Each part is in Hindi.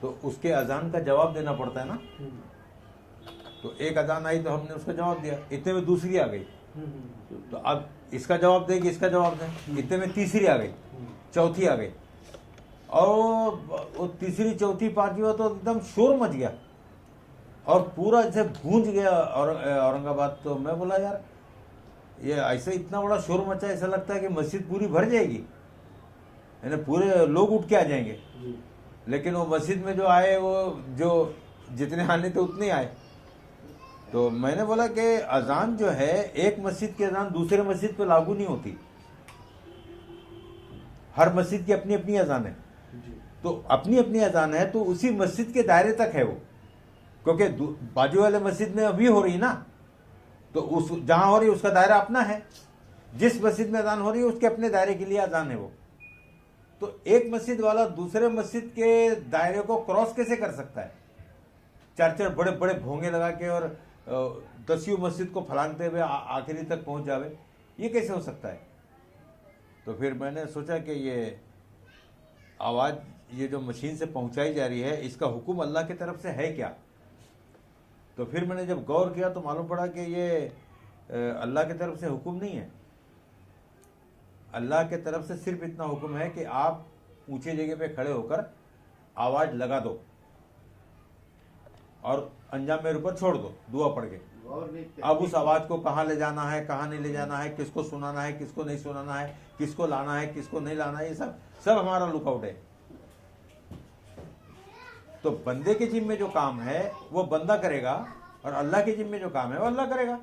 तो उसके अजान का जवाब देना पड़ता है ना। तो एक अजान आई तो हमने उसका जवाब दिया, इतने में दूसरी आ गई, तो अब इसका जवाब देंगे, इसका जवाब दें, इतने में तीसरी आ गई, चौथी आ गई, और वो तीसरी चौथी पांचवी तो एकदम शोर मच गया और पूरा जैसे गूंज गया औरंगाबाद। तो मैं बोला यार ये ऐसे इतना बड़ा शोर मचा, ऐसा लगता है कि मस्जिद पूरी भर जाएगी, यानी पूरे लोग उठ के आ जाएंगे। लेकिन वो मस्जिद में जो आए वो जो जितने आने थे उतने आए। तो मैंने बोला कि अजान जो है, एक मस्जिद की अजान दूसरे मस्जिद पे लागू नहीं होती, हर मस्जिद की अपनी अपनी अजान है। तो अपनी अपनी अजान है तो उसी मस्जिद के दायरे तक है वो, क्योंकि बाजू वाले मस्जिद में अभी हो रही ना, तो उस जहां हो रही उसका दायरा अपना है, जिस मस्जिद में अजान हो रही है उसके अपने दायरे के लिए अजान है वो। तो एक मस्जिद वाला दूसरे मस्जिद के दायरे को क्रॉस कैसे कर सकता है, चार चार बड़े बड़े भोंगे लगा के और दसियों मस्जिद को फलांगते हुए आखिरी तक पहुंच जावे, ये कैसे हो सकता है। तो फिर मैंने सोचा कि ये आवाज़ ये जो मशीन से पहुंचाई जा रही है, इसका हुक्म अल्लाह की तरफ से है क्या। तो फिर मैंने जब गौर किया तो मालूम पड़ा कि ये अल्लाह की तरफ से हुक्म नहीं है। अल्लाह की तरफ से सिर्फ इतना हुक्म है कि आप ऊंचे जगह पे खड़े होकर आवाज़ लगा दो और अंजाम मेरे ऊपर छोड़ दो दुआ पढ़ के। अब उस आवाज़ को कहाँ ले जाना है, कहाँ नहीं ले जाना है, किसको सुनाना है, किसको नहीं सुनाना है, किसको लाना है, किसको नहीं लाना है, ये सब हमारा लुकआउट है। तो बंदे के जिम्मे जो काम है वो बंदा करेगा और अल्लाह के जिम्मे जो काम है वो अल्लाह करेगा।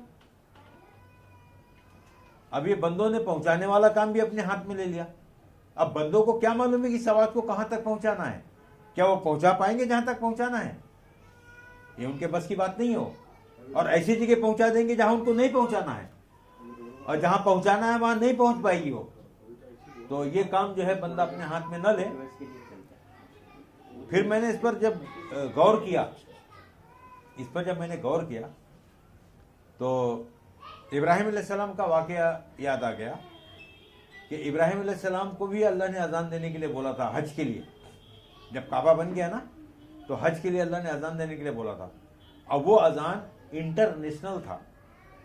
अब ये बंदों ने पहुंचाने वाला काम भी अपने हाथ में ले लिया। अब बंदों को क्या मालूम है कि इस आवाज को कहां तक पहुंचाना है, क्या वो पहुंचा पाएंगे जहां तक पहुंचाना है, ये उनके बस की बात नहीं हो। और ऐसी जगह पहुंचा देंगे जहां उनको नहीं पहुंचाना है, और जहां पहुंचाना है वहां नहीं पहुंच पाएगी वो। तो ये काम जो है बंदा अपने हाथ में न ले। फिर मैंने इस पर जब गौर किया, जब मैंने गौर किया तो इब्राहिम अलैहिस्सलाम का वाकया याद आ गया कि इब्राहिम अलैहिस्सलाम को भी अल्लाह ने अजान देने के लिए बोला था हज के लिए। जब काबा बन गया ना तो हज के लिए अल्लाह ने अजान देने के लिए बोला था। अब वो अजान इंटरनेशनल था,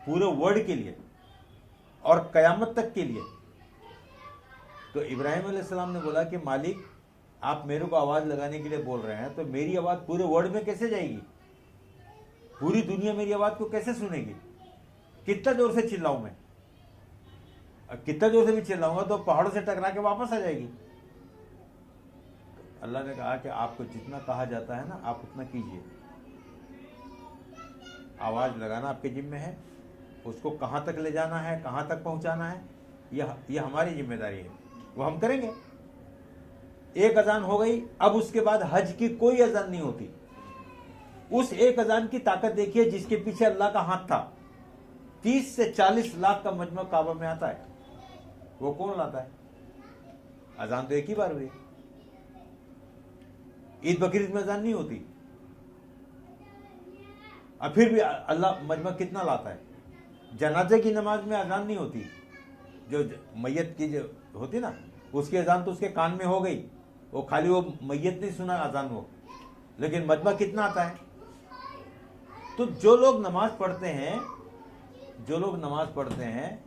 पूरे वर्ल्ड के लिए और कयामत तक के लिए। तो इब्राहिम अलैहिस्सलाम ने बोला कि मालिक आप मेरे को आवाज लगाने के लिए बोल रहे हैं, तो मेरी आवाज पूरे वर्ल्ड में कैसे जाएगी, पूरी दुनिया मेरी आवाज को कैसे सुनेगी, कितना जोर से चिल्लाऊं मैं, कितना जोर से भी चिल्लाऊंगा तो पहाड़ों से टकरा के वापस आ जाएगी। तो अल्लाह ने कहा कि आपको जितना कहा जाता है ना आप उतना कीजिए, आवाज लगाना आपके जिम्मे है, उसको कहां तक ले जाना है, कहां तक पहुंचाना है, यह हमारी जिम्मेदारी है, वो हम करेंगे। एक अजान हो गई, अब उसके बाद हज की कोई अजान नहीं होती। उस एक अजान की ताकत देखिए जिसके पीछे अल्लाह का हाथ था। 30 से 40 लाख का मजमा काबा में आता है, वो कौन लाता है। अजान तो एक ही बार हुई, ईद बकरीद में अजान नहीं होती। अब फिर भी अल्लाह मजमा कितना लाता है। जनाजे की नमाज में अजान नहीं होती, जो मैयत की जो होती ना उसकी अजान तो उसके कान में हो गई, वो खाली वो मैयत नहीं सुना अजान वो, लेकिन मजमा कितना आता है। तो जो लोग नमाज पढ़ते हैं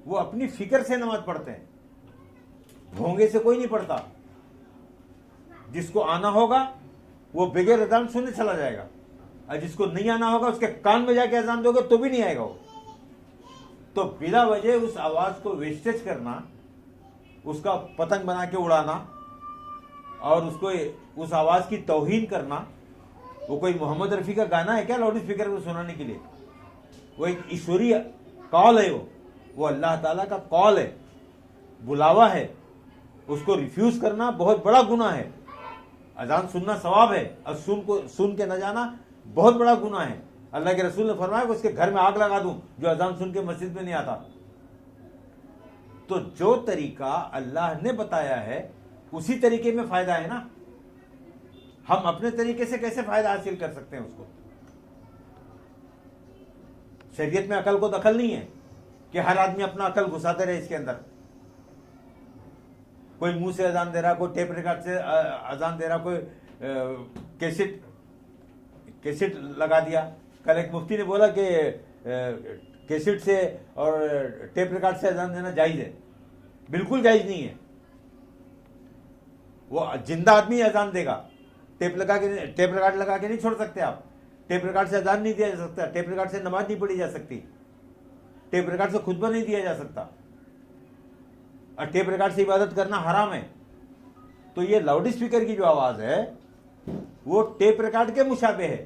वो अपनी फिक्र से नमाज पढ़ते हैं, भोंगे से कोई नहीं पढ़ता। जिसको आना होगा वो बगैर अजान सुनने चला जाएगा, और जिसको नहीं आना होगा उसके कान में जाके अजान दोगे तो भी नहीं आएगा वो। तो बिना वजह उस आवाज को वेस्टेज करना, उसका पतंग बना के उड़ाना और उसको उस आवाज की तौहीन करना, वो कोई मोहम्मद रफी का गाना है क्या लाउड स्पीकर को सुनाने के लिए। वो एक ईश्वरीय कॉल है, वो अल्लाह ताला का कॉल है, बुलावा है। उसको रिफ्यूज करना बहुत बड़ा गुनाह है। अजान सुनना सवाब है और सुन के न जाना बहुत बड़ा गुनाह है। अल्लाह के रसूल ने फरमाया कि उसके घर में आग लगा दूं जो अजान सुन के मस्जिद में नहीं आता। तो जो तरीका अल्लाह ने बताया है उसी तरीके में फायदा है ना। हम अपने तरीके से कैसे फायदा हासिल कर सकते हैं उसको। शरीयत में अकल को दखल नहीं है कि हर आदमी अपना अकल घुसाते रहे इसके अंदर। कोई मुंह से अजान दे रहा, कोई टेप रिकॉर्ड से अजान दे रहा, कोई कैसेट लगा दिया। कल एक मुफ्ती ने बोला कि कैसेट से और टेप रिकॉर्ड से अजान देना जायज है। बिल्कुल जायज नहीं है। वो जिंदा आदमी अजान देगा, टेप रिकॉर्ड लगा के नहीं छोड़ सकते आप। टेप रिकॉर्ड से अजान नहीं दिया जा सकता, टेप रिकॉर्ड से नमाज नहीं पढ़ी जा सकती, टेप रिकॉर्ड से खुतबा नहीं दिया जा सकता, और टेप रिकॉर्ड से इबादत करना हराम है। तो ये लाउड स्पीकर की जो आवाज है वो टेप रिकॉर्ड के मुशाबे है।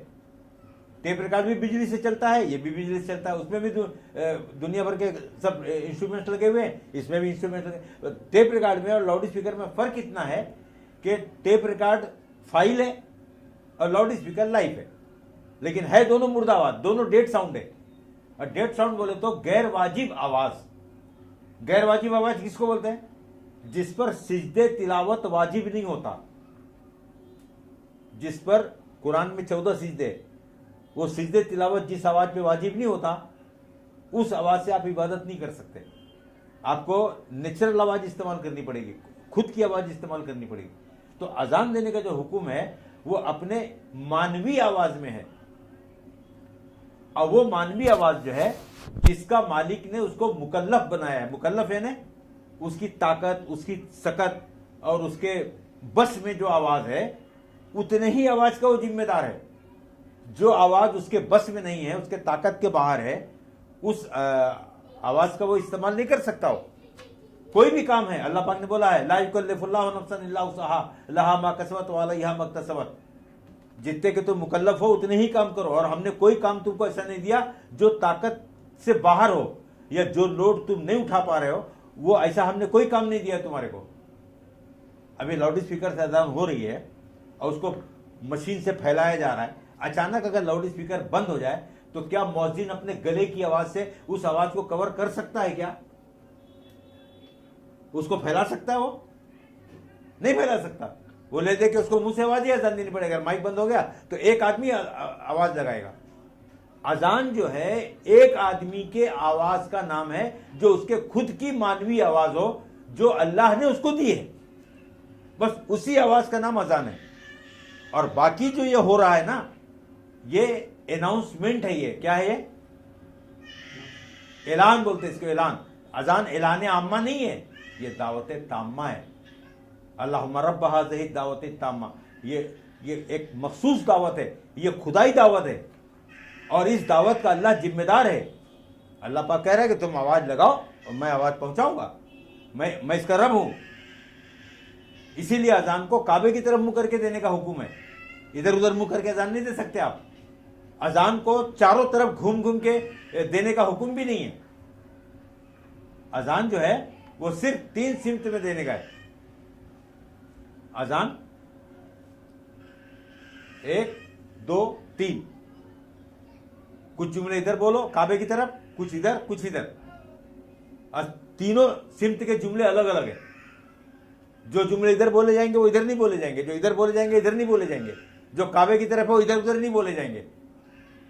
टेप रिकॉर्ड भी बिजली से चलता है, ये भी बिजली से चलता है, उसमें भी दुनिया भर के सब इंस्ट्रूमेंट्स लगे हुए हैं, इसमें भी इंस्ट्रूमेंट्स लगे। टेप रिकॉर्ड में और लाउड स्पीकर में फर्क इतना है कि टेप रिकॉर्ड फाइल है और लाउड स्पीकर लाइव है, लेकिन है दोनों मुर्दा आवाज, दोनों डेड साउंड है। और डेड साउंड बोले तो गैर वाजिब आवाज। गैर वाजिब आवाज किसको बोलते हैं? जिस पर सिजदे तिलावत वाजिब नहीं होता, जिस पर कुरान में 14 सिजदे, वो सिजदे तिलावत जिस आवाज पे वाजिब नहीं होता, उस आवाज से आप इबादत नहीं कर सकते। आपको नेचुरल आवाज इस्तेमाल करनी पड़ेगी, खुद की आवाज इस्तेमाल करनी पड़ेगी। तो अजान देने का जो हुक्म है वो अपने मानवी आवाज में है, और वो मानवी आवाज जो है जिसका मालिक ने उसको मुकल्लफ बनाया है। मुकल्लफ है ना, उसकी ताकत, उसकी सकत और उसके बस में जो आवाज है उतने ही आवाज का वो जिम्मेदार है। जो आवाज उसके बस में नहीं है, उसके ताकत के बाहर है, उस आवाज का वो इस्तेमाल नहीं कर सकता। हो कोई भी काम है, अल्लाह पाक ने बोला है ला युकल्लिफुल्लाहु नफ्सन इल्ला वुसअहा लहा मा कसबत व अलैहा मा इक्तसबत। जितने के तुम मुकल्लफ हो उतने ही काम करो, और हमने कोई काम तुमको ऐसा नहीं दिया जो ताकत से बाहर हो या जो लोड तुम नहीं उठा पा रहे हो, वो ऐसा हमने कोई काम नहीं दिया तुम्हारे को। अभी लाउड स्पीकर से अजान हो रही है और उसको मशीन से फैलाया जा रहा है। अचानक अगर लाउड स्पीकर बंद हो जाए तो क्या मौजिन अपने गले की आवाज से उस आवाज को कवर कर सकता है? क्या उसको फैला सकता है? वो नहीं फैला सकता। वो ले दे के उसको मुंह से आवाज ही अजान देनी पड़ेगी। अगर माइक बंद हो गया तो एक आदमी आवाज लगाएगा। अजान जो है एक आदमी के आवाज का नाम है, जो उसके खुद की मानवी आवाज हो, जो अल्लाह ने उसको दी है, बस उसी आवाज का नाम अजान है। और बाकी जो ये हो रहा है ना, ये अनाउंसमेंट है। ये क्या है? ये ऐलान बोलते हैं इसको, ऐलान। अजान ऐलान आम्मा नहीं है, ये दावत ताम्मा है। अल्लाहुम्मा रब्ब हाज़िही दावत ताम्मा, ये एक मखसूस दावत है, ये खुदाई दावत है, और इस दावत का अल्लाह जिम्मेदार है। अल्लाह पाक कह रहा है कि तुम आवाज लगाओ और मैं आवाज पहुंचाऊंगा, मैं इसका रब हूं। इसीलिए अजान को काबे की तरफ मुंह करके देने का हुक्म है। इधर उधर मुंह करके अजान नहीं दे सकते आप। अजान को चारों तरफ घूम घूम के देने का हुक्म भी नहीं है। अजान जो है वो सिर्फ 3 सिमत में देने का है। अजान 1 2 3, कुछ जुमले इधर बोलो काबे की तरफ, कुछ इधर कुछ इधर, और तीनों सिमत के जुमले अलग अलग है। जो जुमले इधर बोले जाएंगे वो इधर नहीं बोले जाएंगे, जो इधर बोले जाएंगे इधर नहीं बोले जाएंगे, जो काबे की तरफ है वो इधर उधर नहीं बोले जाएंगे।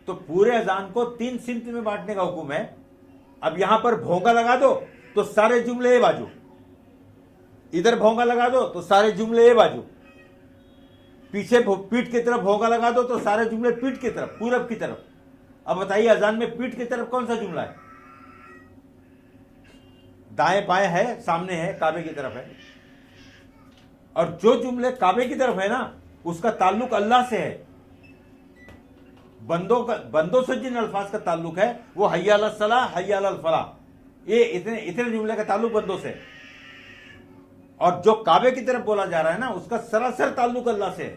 तो पूरे अजान को 3 सिमत में बांटने का हुक्म है। अब यहां पर भोंगा लगा दो तो सारे जुमले ए बाजू, इधर भोंगा लगा दो तो सारे जुमले ए बाजू, पीछे पीठ की तरफ भोंगा लगा दो तो सारे जुमले पीठ की तरफ, पूरब की तरफ। अब बताइए अजान में पीठ की तरफ कौन सा जुमला है? दाएं बाएं है, सामने है, काबे की तरफ है। और जो जुमले काबे की तरफ है ना, उसका ताल्लुक अल्लाह से है। बंदों से जिन अल्फाज का ताल्लुक है वो हय्या अला सलाह, हय्या अला फलाह, ये इतने जुमले का ताल्लुक बंदों से। और जो काबे की तरफ बोला जा रहा है ना, उसका सरासर ताल्लुक अल्लाह से है,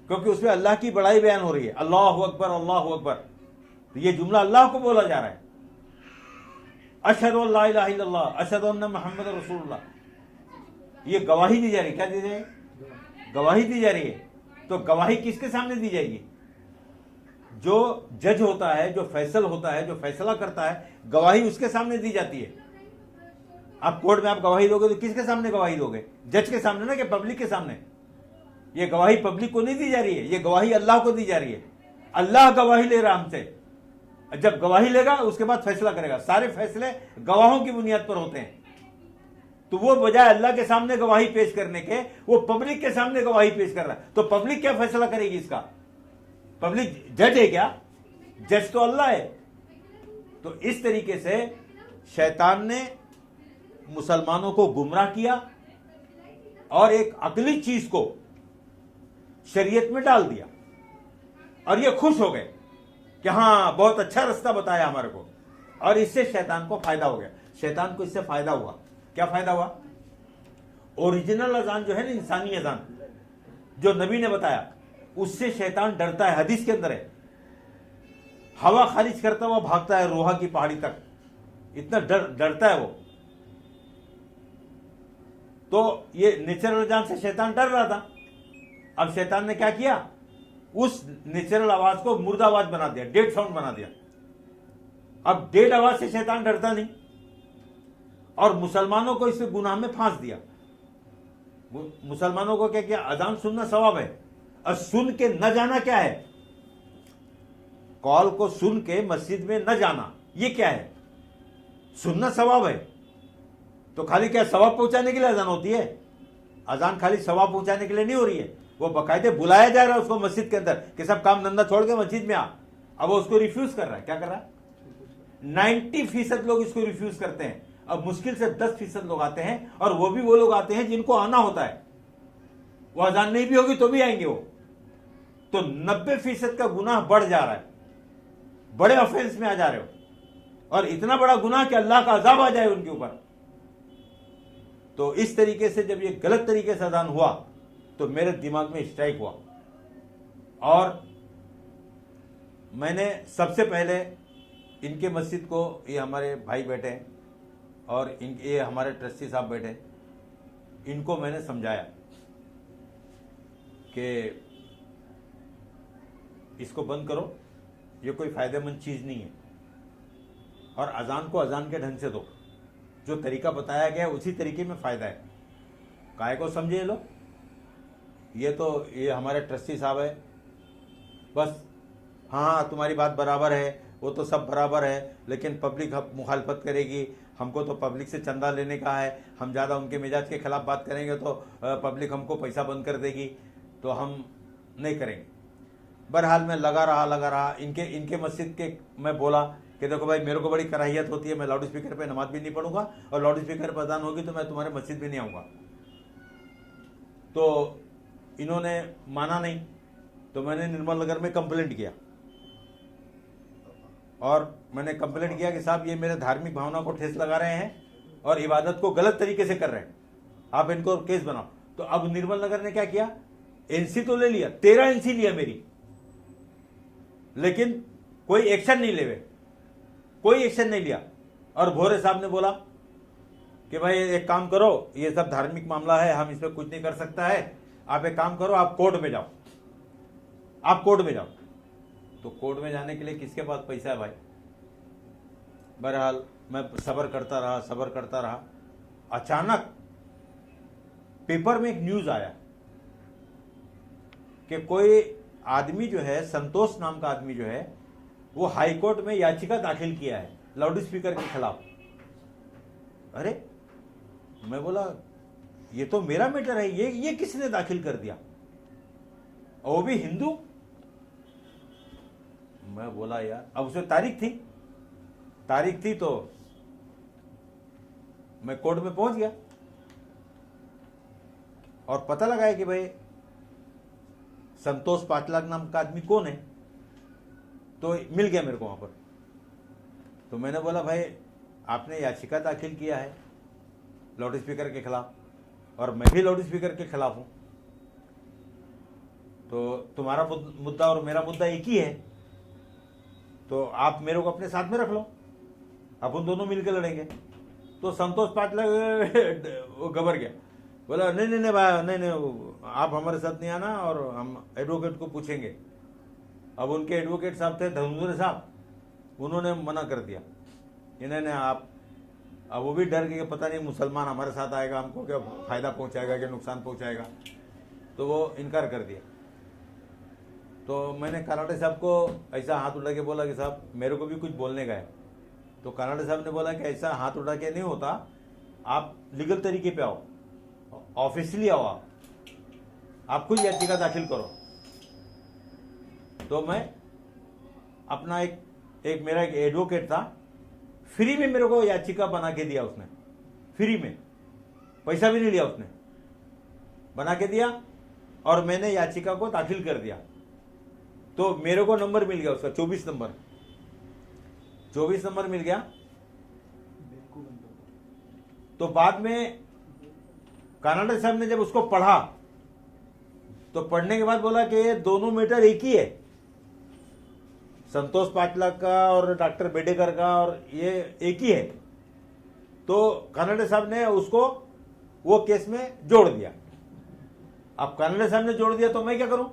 क्योंकि उसमें अल्लाह की बड़ाई बयान हो रही है। अल्लाहु अकबर, अल्लाहु अकबर, तो ये जुमला अल्लाह को बोला जा रहा है। अशहदु अल्ला इलाहा इल्लल्लाह, अशहदु अन्ना मुहम्मद रसूलुल्लाह, ये गवाही दी जा रही है। क्या दी जा रही है? गवाही दी जा रही है। तो गवाही किसके सामने दी जाएगी? जो जज होता है, जो फैसल होता है, जो फैसला करता है, गवाही उसके सामने दी जाती है। आप कोर्ट में आप गवाही दोगे तो किसके सामने गवाही दोगे? जज के सामने ना, कि पब्लिक के सामने? ये गवाही पब्लिक को नहीं दी जा रही है, ये गवाही अल्लाह को दी जा रही है। अल्लाह गवाही ले रहा हमसे। जब गवाही लेगा उसके बाद फैसला करेगा। सारे फैसले गवाहों की बुनियाद पर होते हैं। तो वो बजाय अल्लाह के सामने गवाही पेश करने के वो पब्लिक के सामने गवाही पेश कर रहा है। तो पब्लिक क्या फैसला करेगी इसका? पब्लिक जज है क्या? जज तो अल्लाह है। तो इस तरीके से शैतान ने मुसलमानों को गुमराह किया और एक अकली चीज को शरीयत में डाल दिया, और ये खुश हो गए कि हाँ बहुत अच्छा रास्ता बताया हमारे को, और इससे शैतान को फायदा हो गया। शैतान को इससे फायदा हुआ। क्या फायदा हुआ? ओरिजिनल अजान जो है ना, इंसानी अजान जो नबी ने बताया, उससे शैतान डरता है। हदीस के अंदर है, हवा खारिज करता हुआ भागता है रोहा की पहाड़ी तक, इतना डरता है वो। तो ये नेचुरल अजान से शैतान डर रहा था। अब शैतान ने क्या किया? उस नेचुरल आवाज को मुर्दा आवाज बना दिया, डेड साउंड बना दिया। अब डेड आवाज से शैतान डरता नहीं, और मुसलमानों को इस गुनाह में फांस दिया। मुसलमानों को क्या किया? अजान सुनना सवाब है, और सुन के न जाना क्या है? कॉल को सुन के मस्जिद में न जाना, ये क्या है? सुनना सवाब है। तो खाली क्या सवाब पहुंचाने के लिए अजान होती है? अजान खाली सवाब पहुंचाने के लिए नहीं हो रही है। वो बकायदे बुलाया जा रहा है उसको मस्जिद के अंदर कि सब काम धंधा छोड़ के मस्जिद में आ। अब वो उसको रिफ्यूज कर रहा है। क्या कर रहा है? 90% लोग इसको रिफ्यूज करते हैं। अब मुश्किल से 10% लोग आते हैं, और वो भी वो लोग आते हैं जिनको आना होता है। वो अजान नहीं भी होगी तो भी आएंगे वो। तो 90% का गुनाह बढ़ जा रहा है, बड़े ऑफेंस में आ जा रहे हो, और इतना बड़ा गुनाह कि अल्लाह का अजाब आ जाए उनके ऊपर। तो इस तरीके से जब ये गलत तरीके से अजान हुआ तो मेरे दिमाग में स्ट्राइक हुआ, और मैंने सबसे पहले इनके मस्जिद को, ये हमारे भाई बैठे हैं और ये हमारे ट्रस्टी साहब बैठे हैं, इनको मैंने समझाया कि इसको बंद करो, ये कोई फायदेमंद चीज नहीं है, और अजान को अजान के ढंग से दो। जो तरीका बताया गया उसी तरीके में फायदा है। काहे को समझे लो? ये हमारे ट्रस्टी साहब है, बस हाँ तुम्हारी बात बराबर है, वो तो सब बराबर है, लेकिन पब्लिक मुखालफत करेगी, हमको तो पब्लिक से चंदा लेने का है, हम ज़्यादा उनके मिजाज के खिलाफ बात करेंगे तो पब्लिक हमको पैसा बंद कर देगी, तो हम नहीं करेंगे। बहरहाल मैं लगा रहा। इनके मस्जिद के मैं बोला कि देखो भाई, मेरे को बड़ी कराहियत होती है, मैं लाउड स्पीकर पे नमाज भी नहीं पढ़ूंगा, और लाउड स्पीकर पर अजान होगी तो मैं तुम्हारे मस्जिद में नहीं आऊँगा। तो इन्होंने माना नहीं, तो मैंने निर्मल नगर में कंप्लेंट किया, और मैंने कंप्लेंट किया कि साहब ये मेरे धार्मिक भावना को ठेस लगा रहे हैं और इबादत को गलत तरीके से कर रहे हैं, आप इनको केस बनाओ। तो अब निर्मल नगर ने क्या किया? एनसी तो ले लिया, 13 एनसी लिया मेरी, लेकिन कोई एक्शन नहीं लेवे, कोई एक्शन नहीं लिया। और भोरे साहब ने बोला कि भाई एक काम करो, ये सब धार्मिक मामला है, हम इसमें कुछ नहीं कर सकता है, आप एक काम करो, आप कोर्ट में जाओ, आप कोर्ट में जाओ। तो कोर्ट में जाने के लिए किसके पास पैसा है भाई? बहरहाल मैं सब्र करता रहा। अचानक पेपर में एक न्यूज आया कि कोई आदमी जो है, संतोष नाम का आदमी जो है, वो हाई कोर्ट में याचिका दाखिल किया है लाउड स्पीकर के खिलाफ। अरे मैं बोला ये तो मेरा मैटर है, ये किसने दाखिल कर दिया, और वो भी हिंदू? मैं बोला यार, अब उसमें तारीख थी तो मैं कोर्ट में पहुंच गया और पता लगाया कि भाई संतोष पाटलाग नाम का आदमी कौन है। तो मिल गया मेरे को वहां पर। तो मैंने बोला भाई आपने याचिका दाखिल किया है लाउड स्पीकर के खिलाफ, और मैं भी लाउड स्पीकर के खिलाफ हूं, तो तुम्हारा मुद्दा और मेरा मुद्दा एक ही है, तो आप मेरे को अपने साथ में रख लो, अपन दोनों मिलकर लड़ेंगे। तो संतोष पाटलाग वो घबर गया, बोला नहीं भाई, नहीं आप हमारे साथ नहीं आना, और हम एडवोकेट को पूछेंगे। अब उनके एडवोकेट साहब थे धनंजय साहब, उन्होंने मना कर दिया, नहीं आप। अब वो भी डर गए, पता नहीं मुसलमान हमारे साथ आएगा, हमको क्या फायदा पहुंचाएगा, क्या नुकसान पहुंचाएगा, तो वो इनकार कर दिया। तो मैंने कनाडे साहब को ऐसा हाथ उठा के बोला कि साहब मेरे को भी कुछ बोलने का है। तो कनाडे साहब ने बोला कि ऐसा हाथ उठा के नहीं होता, आप लीगल तरीके पे आओ, ऑफिशियली आओ, आप खुद याचिका दाखिल करो। तो मैं अपना एक मेरा एक एडवोकेट था, फ्री में मेरे को याचिका बना के दिया उसने, फ्री में, पैसा भी नहीं लिया उसने, बना के दिया और मैंने याचिका को दाखिल कर दिया। तो मेरे को नंबर मिल गया उसका, 24 नंबर मिल गया। तो बाद में कानाडा साहब ने जब उसको पढ़ा तो पढ़ने के बाद बोला कि ये दोनों मैटर एक ही है, संतोष पाटला का और डॉक्टर बेडेकर का, और ये एक ही है। तो कानाडा साहब ने उसको वो केस में जोड़ दिया। अब कानाडा साहब ने जोड़ दिया तो मैं क्या करूं?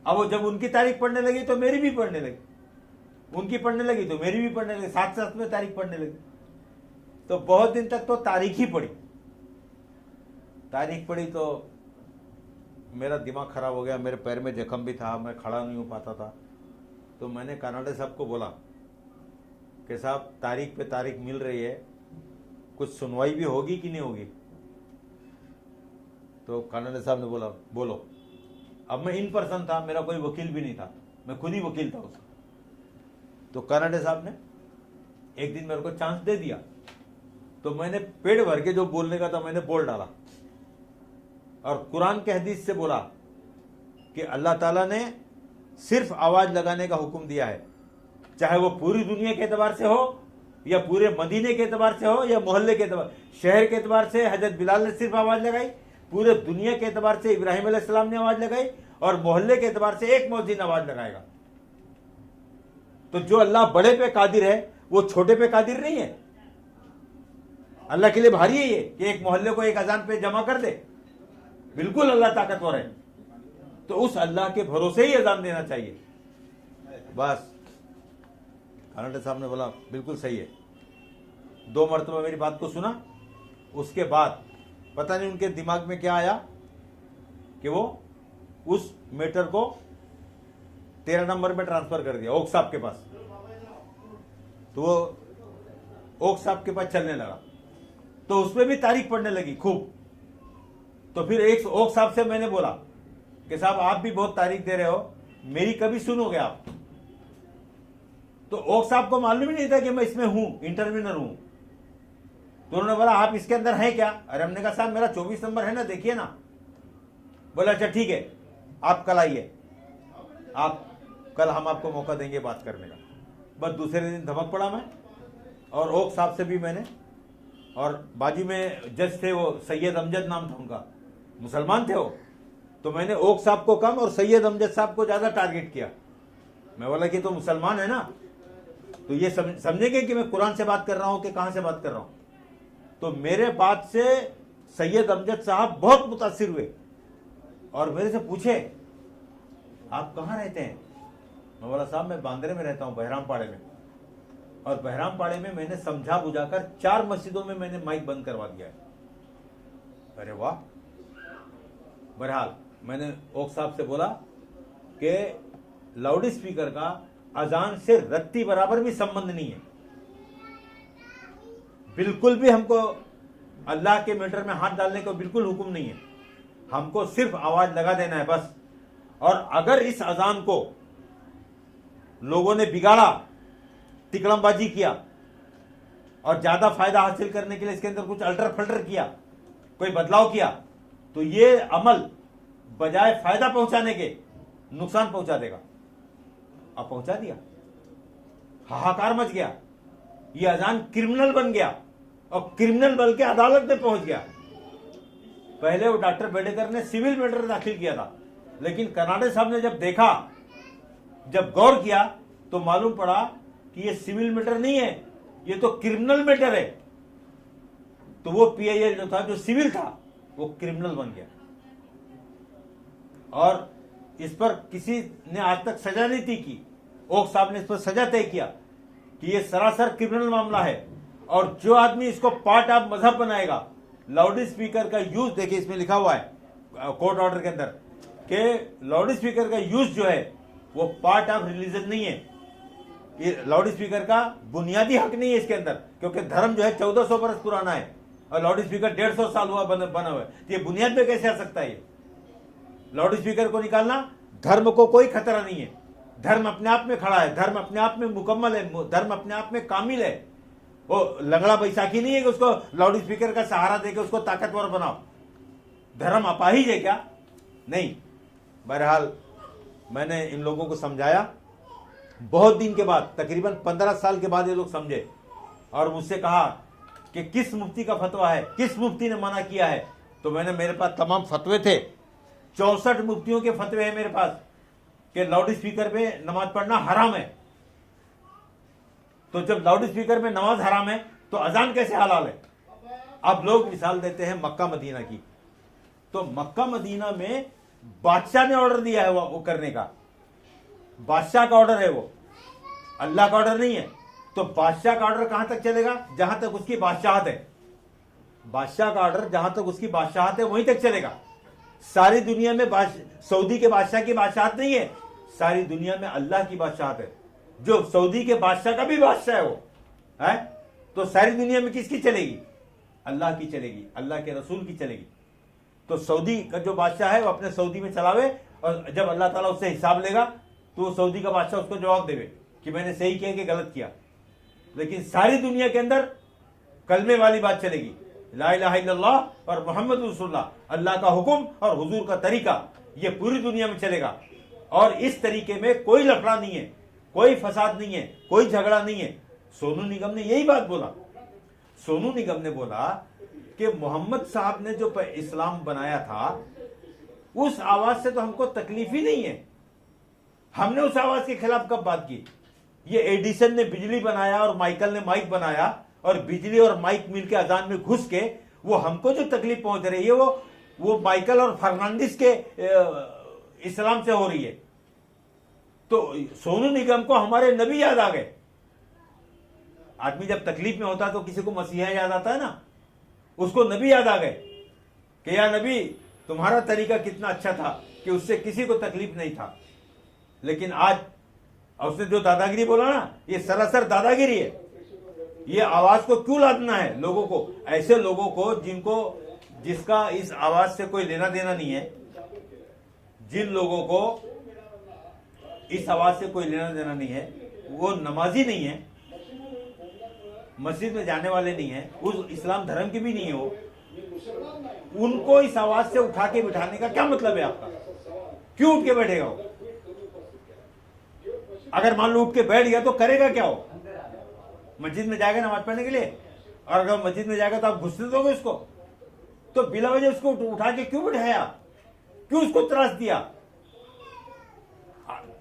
अब वो जब उनकी तारीख पढ़ने लगी तो मेरी भी पढ़ने लगी, उनकी पढ़ने लगी तो मेरी भी पढ़ने लगी, साथ साथ में तारीख पढ़ने लगी। तो बहुत दिन तक तो तारीख ही पढ़ी, तारीख पढ़ी तो मेरा दिमाग खराब हो गया, मेरे पैर में जख्म भी था, मैं खड़ा नहीं हो पाता था। तो मैंने कानाडा साहब को बोला कि साहब तारीख पे तारीख मिल रही है, कुछ सुनवाई भी होगी कि नहीं होगी? तो कानाडा साहब ने बोला बोलो। अब मैं इन पर्सन था, मेरा कोई वकील भी नहीं था, मैं खुद ही वकील था उसका। तो कानाडा साहब ने एक दिन मेरे को चांस दे दिया, तो मैंने पेड़ भर के जो बोलने का था मैंने बोल डाला, और कुरान के हदीस से बोला कि अल्लाह ताला ने सिर्फ आवाज लगाने का हुक्म दिया है, चाहे वो पूरी दुनिया के एतबार से हो या पूरे मदीने के एतबार से हो या मोहल्ले के एतबार, शहर के एतबार से हजरत बिलाल ने सिर्फ आवाज लगाई, पूरे दुनिया के एतबार से इब्राहिम अलैहिस्सलाम ने आवाज लगाई, और मोहल्ले के एतबार से एक मुअज्जिन आवाज लगाएगा। तो जो अल्लाह बड़े पे कादिर है वो छोटे पे कादिर नहीं है। अल्लाह के लिए भारी है ये कि एक मोहल्ले को एक अजान पे जमा कर दे? बिल्कुल अल्लाह ताकतवर है। तो उस अल्लाह के भरोसे ही अजान देना चाहिए। बस कानाडा साहब ने बोला बिल्कुल सही है। 2 मरतबा मेरी बात को सुना, उसके बाद पता नहीं उनके दिमाग में क्या आया कि वो उस मैटर को 13 नंबर में ट्रांसफर कर दिया ओक साहब के पास। तो वो ओक साहब के पास चलने लगा, तो उसमें भी तारीख पढ़ने लगी खूब। तो फिर एक ओक साहब से मैंने बोला कि साहब आप भी बहुत तारीख दे रहे हो, मेरी कभी सुनोगे आप? तो ओक साहब को मालूम ही नहीं था कि मैं इसमें हूं, इंटरव्यूनर हूं। तो उन्होंने बोला आप इसके अंदर हैं क्या? अरे हमने कहा साहब मेरा 24 नंबर है ना, देखिए ना। बोला अच्छा ठीक है, आप कल आइए, आप कल हम आपको मौका देंगे बात करने का। बस दूसरे दिन धमक पड़ा मैं, और ओक साहब से भी मैंने, और बाजू में जज थे वो सैयद अमजद नाम था उनका, मुसलमान थे वो। तो मैंने ओक साहब को कम और सैयद अमजद साहब को ज्यादा टारगेट किया। मैं बोला कि तो मुसलमान है ना, तो ये समझेंगे कि मैं कुरान से बात कर रहा हूं कि कहां से बात कर रहा हूं। तो मेरे बात से सैयद अमजद साहब बहुत मुतासिर हुए और मेरे से पूछे आप कहां रहते हैं? मैं बोला साहब मैं बांद्रे में रहता हूं, बहरामपाड़े में। और बहरामपाड़े में मैंने समझा बुझाकर 4 मस्जिदों में मैंने माइक बंद करवा दिया है। अरे वाह। बहरहाल मैंने ओक साहब से बोला कि लाउड स्पीकर का अजान से रत्ती बराबर भी संबंध नहीं है, बिल्कुल भी हमको अल्लाह के मैटर में हाथ डालने को बिल्कुल हुक्म नहीं है, हमको सिर्फ आवाज लगा देना है बस। और अगर इस अजान को लोगों ने बिगाड़ा, तिकड़मबाजी किया और ज्यादा फायदा हासिल करने के लिए इसके अंदर कुछ अल्टर फल्टर किया, कोई बदलाव किया, तो ये अमल बजाय फायदा पहुंचाने के नुकसान पहुंचा देगा। अब पहुंचा दिया, हाहाकार मच गया, ये अजान क्रिमिनल बन गया और क्रिमिनल बन के अदालत में पहुंच गया। पहले वो डॉक्टर बेडेकर ने सिविल मैटर दाखिल किया था, लेकिन कनाडा साहब ने जब देखा, जब गौर किया, तो मालूम पड़ा कि ये सिविल मैटर नहीं है, ये तो क्रिमिनल मैटर है। तो वो पीआईएल जो था, जो सिविल था, वो क्रिमिनल बन गया। और इस पर किसी ने आज तक सजा नहीं तय की। ओक साहब ने इस पर सजा तय किया कि ये सरासर क्रिमिनल मामला है, और जो आदमी इसको पार्ट ऑफ मजहब बनाएगा, लाउड स्पीकर का यूज, देखिए इसमें लिखा हुआ है कोर्ट ऑर्डर के अंदर कि लाउड स्पीकर का यूज जो है वो पार्ट ऑफ रिलीजन नहीं है। ये लाउड स्पीकर का बुनियादी हक नहीं है इसके अंदर, क्योंकि धर्म जो है 1400 बरस पुराना है। और लाउड स्पीकर 150 साल हुआ बना हुआ है, तो ये बुनियाद पे कैसे आ सकता है? लाउड स्पीकर को निकालना, धर्म को कोई खतरा नहीं है, धर्म अपने आप में खड़ा है, धर्म अपने आप में मुकम्मल है, धर्म अपने आप में कामिल है। वो लंगड़ा बैसाखी नहीं है कि उसको लाउड स्पीकर का सहारा देके उसको ताकतवर बनाओ। धर्म अपाहिज है क्या? नहीं। बहरहाल मैंने इन लोगों को समझाया, बहुत दिन के बाद, तकरीबन 15 साल के बाद ये लोग समझे और मुझसे कहा कि किस मुफ्ती का फतवा है, किस मुफ्ती ने मना किया है। तो मैंने, मेरे पास तमाम फतवे थे, 64 मुफ्तियों के फतवे हैं मेरे पास कि लाउड स्पीकर में नमाज पढ़ना हराम है। तो जब लाउड स्पीकर में नमाज हराम है तो अजान कैसे हलाल है? अब लोग मिसाल देते हैं मक्का मदीना की, तो मक्का मदीना में बादशाह ने ऑर्डर दिया है वो करने का, बादशाह का ऑर्डर है वो, अल्लाह का ऑर्डर नहीं है। तो बादशाह का ऑर्डर कहां तक चलेगा? जहां तक उसकी बादशाहत है। बादशाह का ऑर्डर जहां तक उसकी बादशाहत है वहीं तक चलेगा। सारी दुनिया में सऊदी के बादशाह की बादशाहत नहीं है, सारी दुनिया में अल्लाह की बादशाहत है। जो सऊदी के बादशाह का भी बादशाह है वो है, तो सारी दुनिया में किसकी चलेगी? अल्लाह की चलेगी, अल्लाह के रसूल की चलेगी। तो सऊदी का जो बादशाह है वो अपने सऊदी में चलावे, और जब अल्लाह ताला उससे हिसाब लेगा तो वो सऊदी का बादशाह उसको जवाब देवे कि मैंने सही किया कि गलत किया। लेकिन सारी दुनिया के अंदर कलमे वाली बात चलेगी, ला इलाहा इल्लल्लाह और मोहम्मद रसूलुल्लाह, अल्लाह का हुक्म और हुजूर का तरीका, ये पूरी दुनिया में चलेगा। और इस तरीके में कोई लफड़ा नहीं है, कोई फसाद नहीं है, कोई झगड़ा नहीं है। सोनू निगम ने यही बात बोला। सोनू निगम ने बोला कि मोहम्मद साहब ने जो इस्लाम बनाया था उस आवाज से तो हमको तकलीफ ही नहीं है। हमने उस आवाज के खिलाफ कब बात की? ये एडिसन ने बिजली बनाया और माइकल ने माइक बनाया, और बिजली और माइक मिलके अजान में घुस के वो हमको जो तकलीफ पहुंच रही है वो माइकल और फर्नांडिस के इस्लाम से हो रही है। तो सोनू निगम को हमारे नबी याद आ गए। आदमी जब तकलीफ में होता है तो किसी को मसीहा याद आता है ना, उसको नबी याद आ गए कि या नबी तुम्हारा तरीका कितना अच्छा था कि उससे किसी को तकलीफ नहीं था। लेकिन आज उसने जो दादागिरी बोला ना, ये सरासर दादागिरी है। ये आवाज को क्यों लादना है लोगों को, ऐसे लोगों को जिसका इस आवाज से कोई लेना देना नहीं है, जिन लोगों को इस आवाज से कोई लेना देना नहीं है, वो नमाजी नहीं है, मस्जिद में जाने वाले नहीं है, उस इस्लाम धर्म के भी नहीं हो, उनको इस आवाज से उठा के बिठाने का क्या मतलब है आपका? क्यों उठ के बैठेगा वो? अगर मान लो उठ के बैठ गया तो करेगा क्या वो? मस्जिद में जाएगा नमाज पढ़ने के लिए, और अगर मस्जिद में जाएगा तो आप घुसने दोगे उसको? तो बिला वजह उसको उठा के क्यों बिठाया? क्यों उसको त्रास दिया?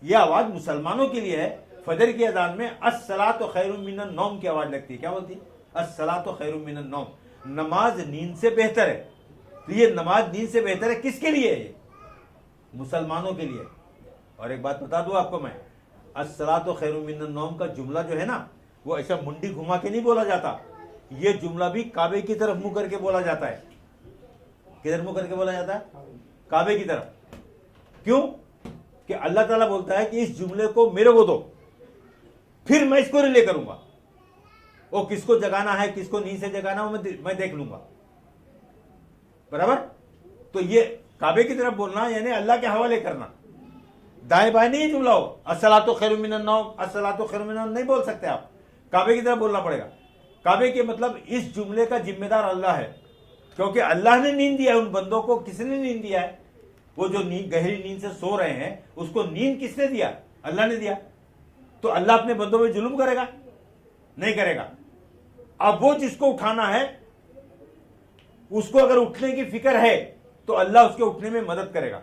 यह आवाज मुसलमानों के लिए है। फजर की अजान में अस्सलातु खैरुम मिनन नौम की आवाज लगती है। क्या बोलती है? अस्सलातु खैरुम मिनन नौम, नमाज नींद से बेहतर है। तो ये नमाज नींद से बेहतर है किसके लिए है? मुसलमानों के लिए। और एक बात बता दूं आपको मैं, अस्सलातु खैरुम मिनन नौम का जुमला जो है ना, वो ऐसा मुंडी घुमा के नहीं बोला जाता। ये जुमला भी काबे की तरफ मुंह करके बोला जाता है। किधर मुंह करके बोला जाता है? काबे की तरफ। क्यों? कि अल्लाह ताला बोलता है कि इस जुमले को मेरे को दो, फिर मैं इसको रिले करूंगा। वो किसको जगाना है, किसको नींद से जगाना है, मैं देख लूंगा। बराबर? तो ये काबे की तरफ बोलना यानी अल्लाह के हवाले करना। दाएं बाएं नहीं जुमला हो, अस्सलातु खैरुम मिनन नौम, अस्सलातु खैरुम मिनन नौम नहीं बोल सकते आप, काबे की तरफ बोलना पड़ेगा। काबे के मतलब इस जुमले का जिम्मेदार अल्लाह है, क्योंकि अल्लाह ने नींद दिया है उन बंदों को। किसने नींद दिया है? वो जो गहरी नींद से सो रहे हैं, उसको नींद किसने दिया? अल्लाह ने दिया। तो अल्लाह अपने बंदों में जुल्म करेगा? नहीं करेगा। अब वो जिसको उठाना है, उसको अगर उठने की फिक्र है तो अल्लाह उसके उठने में मदद करेगा,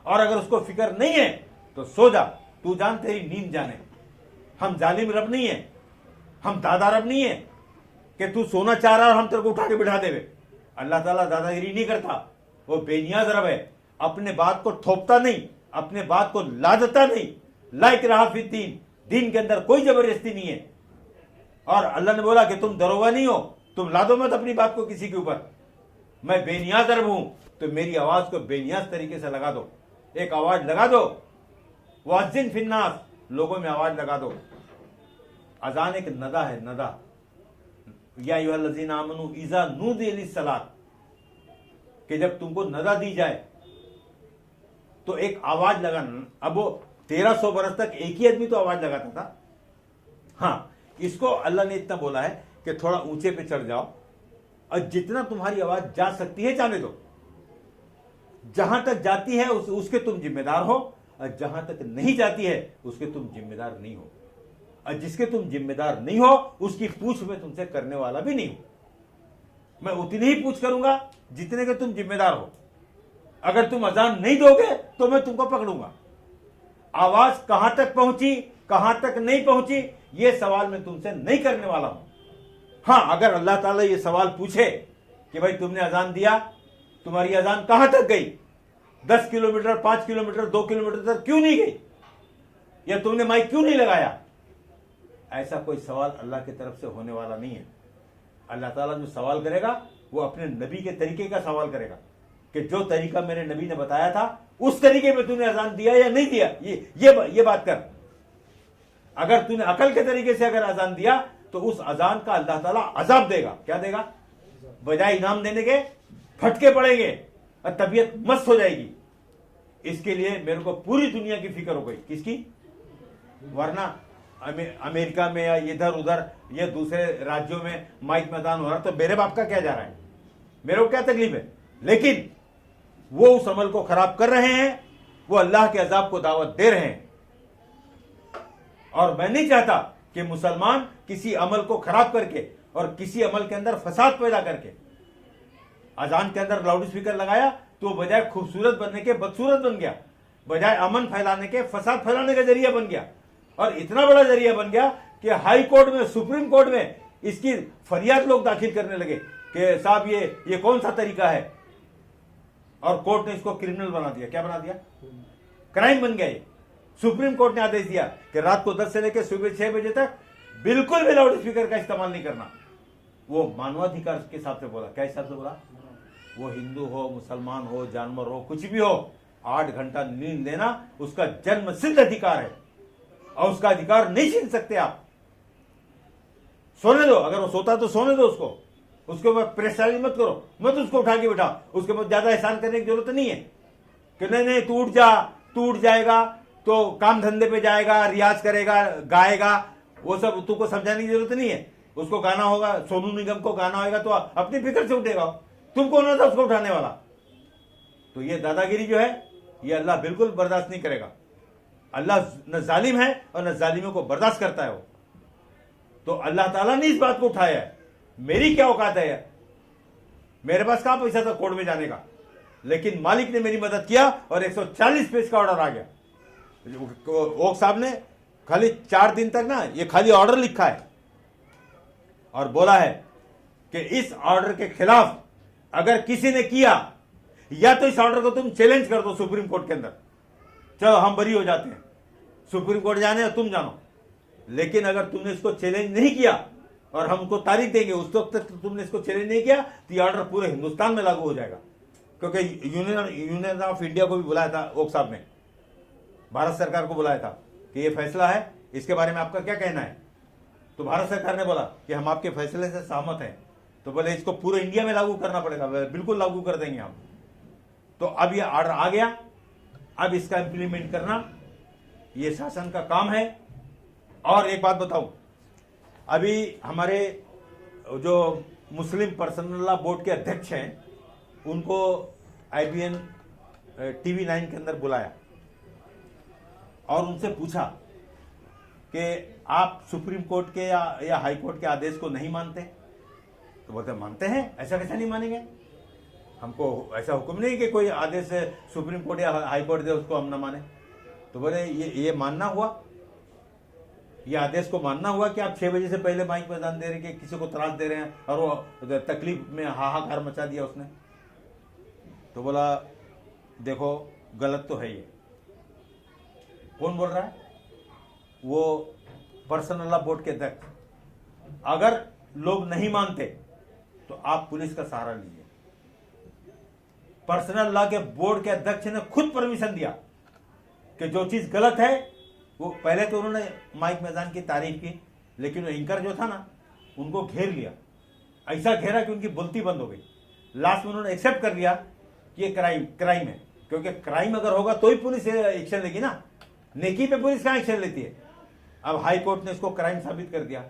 और अगर उसको फिक्र नहीं है तो सो जा, तू जान तेरी नींद जाने। हम जालिम रब नहीं है, हम दादा रब नहीं है कि तू सोना चाह रहा है और हम तेरे को उठा के बिठा देवे। अल्लाह ताला दादागिरी नहीं करता, वो बेनियाज रब है। अपने बात को थोपता नहीं, अपने बात को लादता नहीं। ला इकराहा फिद्दीन, दीन के अंदर कोई जबरदस्ती नहीं है। और अल्लाह ने बोला कि तुम दरोगा नहीं हो, तुम लादो मत अपनी बात को किसी के ऊपर। मैं बेनियाज रब हूं, तो मेरी आवाज को बेनियाज तरीके से लगा दो। एक आवाज लगा दो, वाजिन फिन्नास, लोगों में आवाज लगा दो। अजान एक नदा है, नदा। या अय्युहल्लज़ीना आमनू इज़ा नूदिया लिस्सलात, कि जब तुमको नदा दी जाए तो एक आवाज लगाना। अब वो 1300 बरस तक एक ही आदमी तो आवाज लगाता था। हाँ, इसको अल्लाह ने इतना बोला है कि थोड़ा ऊंचे पे चढ़ जाओ और जितना तुम्हारी आवाज जा सकती है जाने दो, जहां तक जाती है उसके तुम जिम्मेदार हो, और जहां तक नहीं जाती है उसके तुम जिम्मेदार नहीं हो, और जिसके तुम जिम्मेदार नहीं हो उसकी पूछ मैं तुमसे करने वाला भी नहीं हूं। मैं उतनी ही पूछ करूंगा जितने के तुम जिम्मेदार हो। अगर तुम अजान नहीं दोगे तो मैं तुमको पकड़ूंगा। आवाज कहां तक पहुंची, कहां तक नहीं पहुंची, यह सवाल मैं तुमसे नहीं करने वाला हूं। हां, अगर अल्लाह ताला यह सवाल पूछे कि भाई तुमने अजान दिया, तुम्हारी अजान कहां तक गई, 10 किलोमीटर, 5 किलोमीटर, 2 किलोमीटर तक क्यों नहीं गई, या तुमने माइक क्यों नहीं लगाया, ऐसा कोई सवाल अल्लाह की तरफ से होने वाला नहीं है। अल्लाह ताला जो सवाल करेगा वो अपने नबी के तरीके का सवाल करेगा कि जो तरीका मेरे नबी ने बताया था उस तरीके में तूने अजान दिया या नहीं दिया, ये बात कर। अगर तूने अकल के तरीके से अगर अजान दिया तो उस अजान का अल्लाह ताला अजाब देगा। क्या देगा? बजाय इनाम देने के फटके पड़ेंगे और तबीयत मस्त हो जाएगी। इसके लिए मेरे को पूरी दुनिया की फिक्र हो गई। किसकी? वरना अमेरिका में या इधर उधर या दूसरे राज्यों में माइक में अजान हो रहा तो मेरे बाप का क्या जा रहा है, मेरे को क्या तकलीफ है। लेकिन वो उस अमल को खराब कर रहे हैं, वो अल्लाह के अजाब को दावत दे रहे हैं। और मैं नहीं चाहता कि मुसलमान किसी अमल को खराब करके और किसी अमल के अंदर फसाद पैदा करके, अजान के अंदर लाउड स्पीकर लगाया तो बजाय खूबसूरत बनने के बदसूरत बन गया, बजाय अमन फैलाने के फसाद फैलाने का जरिया बन गया। और इतना बड़ा जरिया बन गया कि हाई कोर्ट में, सुप्रीम कोर्ट में इसकी फरियाद लोग दाखिल करने लगे कि साहब ये कौन सा तरीका है, और कोर्ट ने इसको क्रिमिनल बना दिया। क्या बना दिया? क्राइम बन गया ये। सुप्रीम कोर्ट ने आदेश दिया कि रात को 10 से लेकर सुबह 6 बजे तक बिल्कुल भी लाउड स्पीकर का इस्तेमाल नहीं करना। वो मानवाधिकार के हिसाब से बोला। क्या हिसाब से बोला? वो हिंदू हो, मुसलमान हो, जानवर हो, कुछ भी हो, 8 घंटा नींद लेना उसका जन्म सिद्ध अधिकार है और उसका अधिकार नहीं छीन सकते आप। सोने दो, अगर वो सोता तो सोने दो उसको, उसके बाद परेशानी मत करो, मत उसको उठा के बिठा। उसके बाद ज्यादा एहसान करने की जरूरत नहीं है कि नहीं तू उठ जा, तू उठ जाएगा तो काम धंधे पे जाएगा, रियाज करेगा, गाएगा, वो सब तुमको समझाने की जरूरत नहीं है। उसको गाना होगा, सोनू निगम को गाना होगा तो अपनी फिक्र से उठेगा। तुम कौन था उसको उठाने वाला? तो ये दादागिरी जो है ये अल्लाह बिल्कुल बर्दाश्त नहीं करेगा। अल्लाह न जालिम है और न जालिमों को बर्दाश्त करता है वो। तो अल्लाह ताला ने इस बात को उठाया है। मेरी क्या औकात है यार, मेरे पास कहां पैसा था कोर्ट में जाने का, लेकिन मालिक ने मेरी मदद किया और 140 पेज का ऑर्डर आ गया। ओक साहब ने खाली 4 दिन तक ना ये खाली ऑर्डर लिखा है और बोला है कि इस ऑर्डर के खिलाफ अगर किसी ने किया, या तो इस ऑर्डर को तुम चैलेंज कर दो सुप्रीम कोर्ट के अंदर, चलो हम बरी हो जाते हैं, सुप्रीम कोर्ट जाने या तुम जानो। लेकिन अगर तुमने इसको चैलेंज नहीं किया और हम उनको तारीख देंगे, उस वक्त तक तुमने इसको चैलेंज नहीं किया तो ये ऑर्डर पूरे हिंदुस्तान में लागू हो जाएगा। क्योंकि यूनियन ऑफ इंडिया को भी बुलाया था ओक साहब ने, भारत सरकार को बुलाया था कि ये फैसला है, इसके बारे में आपका क्या कहना है। तो भारत सरकार ने बोला कि हम आपके फैसले से सहमत हैं। तो बोले इसको पूरे इंडिया में लागू करना पड़ेगा। बिल्कुल लागू कर देंगे हम। तो अब ये ऑर्डर आ गया, अब इसका इंप्लीमेंट करना ये शासन का काम है। और एक बात बताऊं, अभी हमारे जो मुस्लिम पर्सनल लॉ बोर्ड के अध्यक्ष हैं उनको IBN TV 9 के अंदर बुलाया और उनसे पूछा कि आप सुप्रीम कोर्ट के या हाई कोर्ट के आदेश को नहीं मानते। तो बोलते मानते हैं, ऐसा कैसे नहीं मानेंगे, हमको ऐसा हुक्म नहीं कि कोई आदेश सुप्रीम कोर्ट या हाई कोर्ट दे उसको हम ना माने। तो बोले ये मानना हुआ, ये आदेश को मानना हुआ कि आप 6 बजे से पहले माइक में अजान दे रहे हैं कि किसी को त्रास दे रहे हैं, और वो तकलीफ में हाहाकार मचा दिया उसने। तो बोला देखो गलत तो है ये। कौन बोल रहा है? वो पर्सनल लॉ बोर्ड के अध्यक्ष। अगर लोग नहीं मानते तो आप पुलिस का सहारा लीजिए। पर्सनल लॉ के बोर्ड के अध्यक्ष ने खुद परमिशन दिया कि जो चीज गलत है वो, पहले तो उन्होंने माइक में अजान की तारीफ की, लेकिन वो एंकर जो था ना उनको घेर लिया ऐसा घेरा कि उनकी बोलती बंद हो गई। लास्ट में उन्होंने एक्सेप्ट कर लिया कि ये क्राइम है, क्योंकि क्राइम अगर होगा तो ही पुलिस एक्शन लेगी ना, नेकी पे पुलिस कहाँ एक्शन लेती है। अब हाई कोर्ट ने इसको क्राइम साबित कर दिया।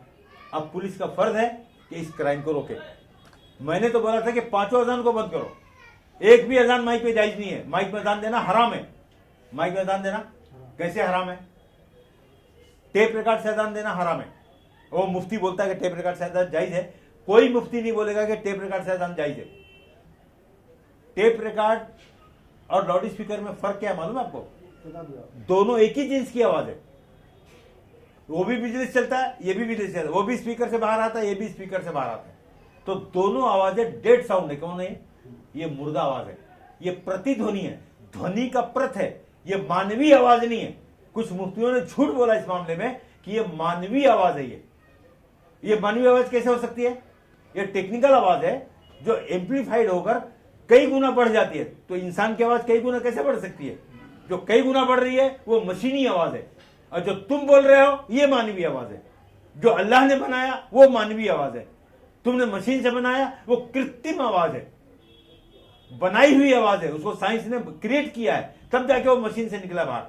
अब पुलिस का फर्ज है कि इस क्राइम को रोके। मैंने तो बोला था कि 5 अजान को बंद करो, एक भी अजान माइक पे जायज नहीं है। माइक में अजान देना हराम है। माइक में अजान देना कैसे हराम है? टेप रिकॉर्ड से अजान देना हराम है। वो मुफ्ती बोलता है कि टेप रिकॉर्ड से अजान जायज है, कोई मुफ्ती नहीं बोलेगा कि टेप रिकॉर्ड से अजान जायज है। टेप रिकॉर्ड और लाउड स्पीकर में फर्क क्या है मालूम है आपको? दोनों एक ही जिन्स की आवाज है। वो भी बिजली से चलता है, ये भी बिजली से चलता है, वो भी स्पीकर से बाहर आता है, ये भी स्पीकर से बाहर आता है। तो दोनों आवाजें डेड साउंड है। कौन है? ये मुर्दा आवाज है, ये प्रतिध्वनि है, ध्वनि का प्रत है, ये मानवीय आवाज नहीं है। कुछ मुफ्तियों ने झूठ बोला इस मामले में कि ये मानवीय आवाज है। ये मानवीय आवाज कैसे हो सकती है? ये टेक्निकल आवाज है जो एम्पलीफाइड होकर कई गुना बढ़ जाती है। तो इंसान की आवाज कई गुना कैसे बढ़ सकती है? जो कई गुना बढ़ रही है वो मशीनी आवाज है, और जो तुम बोल रहे हो ये मानवीय आवाज है। जो अल्लाह ने बनाया वो मानवीय आवाज है, तुमने मशीन से बनाया वो कृत्रिम आवाज है, बनाई हुई आवाज है। उसको साइंस ने क्रिएट किया है, तब जाके वो मशीन से निकला बाहर।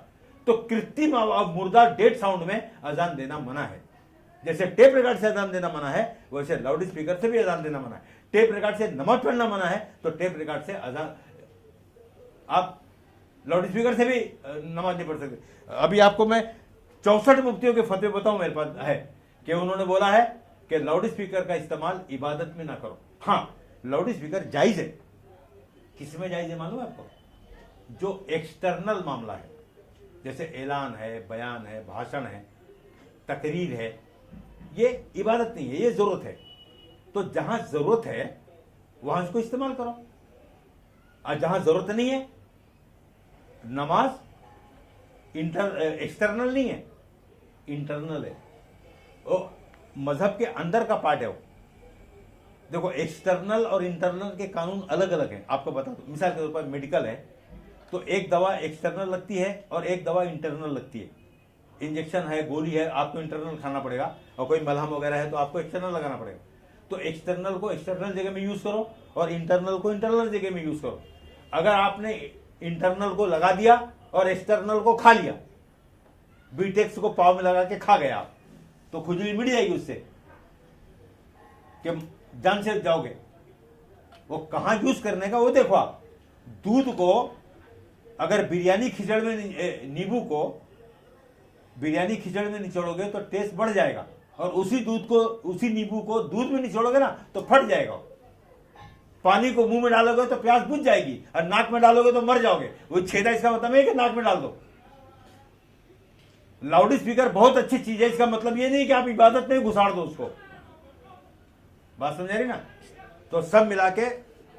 तो कृत्रिम मुर्दा डेड साउंड में अजान देना मना है। जैसे टेप रिकॉर्ड से अजान देना मना है, वैसे लाउड स्पीकर से भी अजान देना मना है। टेप रिकॉर्ड से नमाज पढ़ना मना है, तो टेप रिकॉर्ड से अजान, आप लाउड स्पीकर से भी नमाज नहीं पढ़ सकते। अभी आपको मैं 64 मुफ्तियों के फतवे बताऊं, मेरे पास है कि उन्होंने बोला है कि लाउड स्पीकर का इस्तेमाल इबादत में ना करो। हाँ, लाउड स्पीकर जायज है। किसमें जायज है मालूम है आपको? जो एक्सटर्नल मामला है, जैसे ऐलान है, बयान है, भाषण है, तकरीर है, ये इबादत नहीं है, ये जरूरत है। तो जहां जरूरत है वहां इसको इस्तेमाल करो, और जहां जरूरत नहीं है, नमाज एक्सटर्नल नहीं है, इंटरनल है। वो मजहब के अंदर का पार्ट है। वो देखो, एक्सटर्नल और इंटरनल के कानून अलग अलग हैं। आपको बता दो, मिसाल के तौर पर मेडिकल है तो एक दवा एक्सटर्नल लगती है और एक दवा इंटरनल लगती है। इंजेक्शन है, गोली है, आपको इंटरनल खाना पड़ेगा, और कोई मलहम वगैरह है तो आपको एक्सटर्नल लगाना पड़ेगा। तो एक्सटर्नल को एक्सटर्नल जगह में यूज करो और इंटरनल को इंटरनल जगह में यूज करो। अगर आपने इंटरनल को लगा दिया और एक्सटर्नल को खा लिया, बीटेक्स को पाव में लगा के खा गया आप, तो खुजली मिट जाएगी उससे कि जान से जाओगे। वो कहां यूज करने का वो देखो आप। दूध को अगर बिरयानी खिचड़ में, नींबू को बिरयानी खिचड़ में निचोड़ोगे तो टेस्ट बढ़ जाएगा, और उसी दूध को, उसी नींबू को दूध में निचोड़ोगे ना तो फट जाएगा। पानी को मुंह में डालोगे तो प्यास बुझ जाएगी, और नाक में डालोगे तो मर जाओगे। वो छेदा इसका मतलब है कि नाक में डाल दो। लाउड स्पीकर बहुत अच्छी चीज है, इसका मतलब ये नहीं कि आप इबादत में घुसाड़ दो उसको। बात समझ रही ना? तो सब मिला के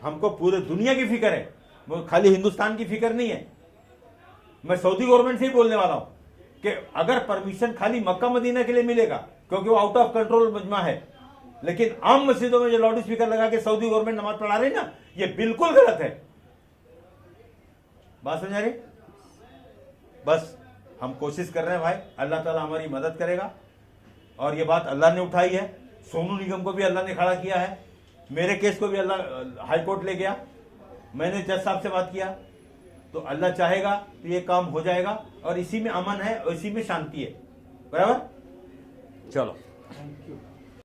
हमको पूरे दुनिया की फिक्र है, वो खाली हिंदुस्तान की फिक्र नहीं है। मैं सऊदी गवर्नमेंट से ही बोलने वाला हूं कि अगर परमिशन खाली मक्का मदीना के लिए मिलेगा, क्योंकि वो आउट ऑफ कंट्रोल मजमा है, लेकिन आम मस्जिदों में जो लाउड स्पीकर लगा के सऊदी गवर्नमेंट नमाज पढ़ा रही ना, ये बिल्कुल गलत है। बात समझ रही? बस हम कोशिश कर रहे हैं भाई, अल्लाह ताला हमारी मदद करेगा। और ये बात अल्लाह ने उठाई है, सोनू निगम को भी अल्लाह ने खड़ा किया है, मेरे केस को भी अल्लाह हाई कोर्ट ले गया, मैंने जज साहब से बात किया, तो अल्लाह चाहेगा तो ये काम हो जाएगा, और इसी में अमन है और इसी में शांति है। बराबर? चलो, थैंक यू।